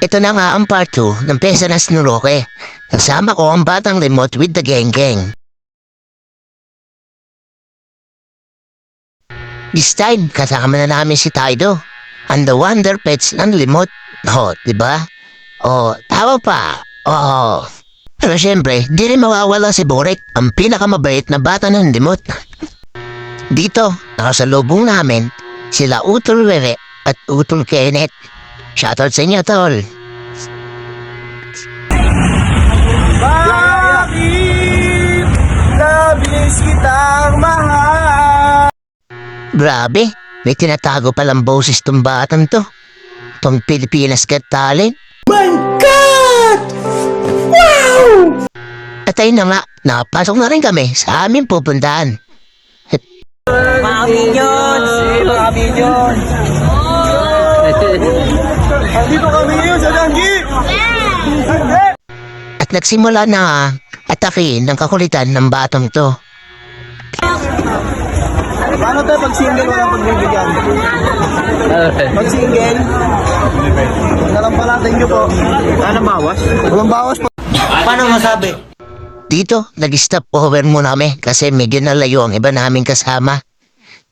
Ito na nga ang part 2 ng Pesa na Snuroke. Kasama ko ang batang limot with the gang-gang. This time, kasama na namin si Taido. And the wonder pets ng limot. Oh, diba? Oh, tawa pa. Oh. Pero syempre, di rin mawawala si Borek, ang pinakamabait na bata ng limot. Dito, nakasalubong namin, sila Utol Rere at Utol Kenneth. Shoutout sa inyo, tol. Bakit labis kitang mahal? Grabe, may tinatago palang boses tong batang to. Tong Pilipinas Got Talent. My God! Wow! At ayun na nga, nakapasok na rin kami sa aming pupuntahan. Mga minions! Mga minions! Andito kami yun sa Danggi! At nagsimula na atakin ng kakulitan ng batang to. Paano tayo pag single walang pagbibigyan? Pag single, huwag na lang palatin nyo po. Walang bawas? Walang bawas po. Paano masabi? Dito, nag-stop over muna kami kasi medyo nalayo ang iba naming kasama.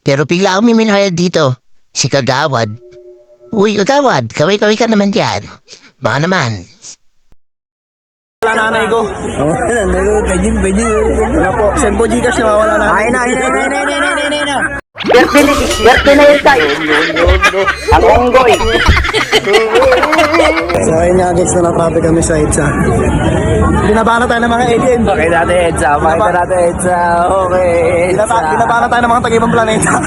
Pero bigla akong miminahal dito, si Kagawad. Uy, Kagawad, kaway-kaway ka naman dyan. Baka naman. Wala nanay ko. Oo, nanay ko. Pwede. Wala po. Send po Gcash na wala nanay. Ay na. Swerte na yun tayo. Ang onggoy. So ayun nga guys, na-traffic kami sa EDSA. Binabana tayo ng mga ATM. Pakita natin EDSA. Okay. Binabana tayo ng mga tag-ibang planeta.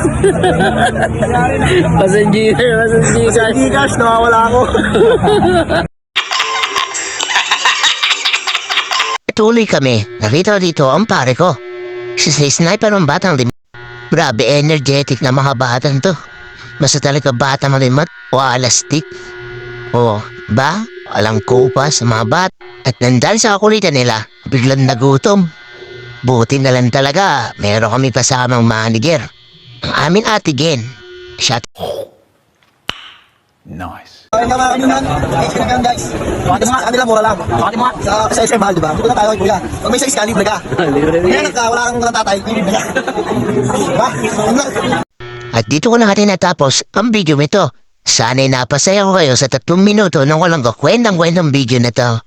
Passenger. Gcash, nawawala ako. Tuloy kami, nakita dito ang pare ko. Si sniper ng batang limot. Grabe energetic na mga batang to. Basta talaga bata malimot o alastik. O, ba? Walang kupa sa mga bat. At nandal sa kakulitan nila, biglang nagutom. Buti na lang talaga, meron kami kasamang manager. Ang aming ate Gen. Shot. Ay mga kaminan, guys, kinagang guys. Bakit mga kanila mura lang. Bakit mga sa SM mahal, di ba? Dito na tayo, kuya. Pag may size ka, libre ka. Kaya wala kang natatay, libre ka. Diba? At dito ko na natin natapos ang video nito. Sana'y napasaya ko kayo sa 3 minuto nang walang kakwentang-kwentang video na to.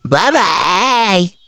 Bye-bye!